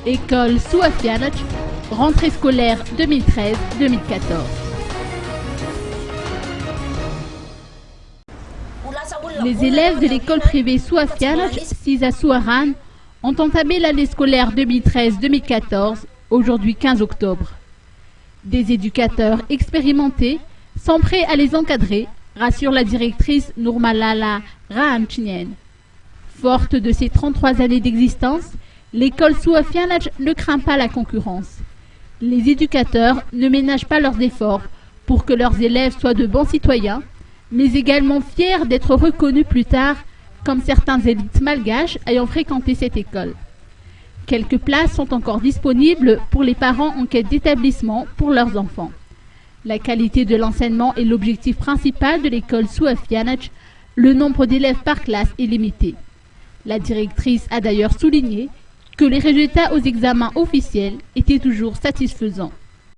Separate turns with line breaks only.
École Souafianac, rentrée scolaire 2013-2014. Les élèves de l'école privée Souafianac, Sisa Souaran, ont entamé l'année scolaire 2013-2014, aujourd'hui 15 octobre. Des éducateurs expérimentés sont prêts à les encadrer, rassure la directrice Nourmalala Rahamchinen. Forte de ses 33 années d'existence, l'école Souafianac ne craint pas la concurrence. Les éducateurs ne ménagent pas leurs efforts pour que leurs élèves soient de bons citoyens, mais également fiers d'être reconnus plus tard comme certains élites malgaches ayant fréquenté cette école. Quelques places sont encore disponibles pour les parents en quête d'établissement pour leurs enfants. La qualité de l'enseignement est l'objectif principal de l'école Souafianac. Le nombre d'élèves par classe est limité. La directrice a d'ailleurs souligné que les résultats aux examens officiels étaient toujours satisfaisants.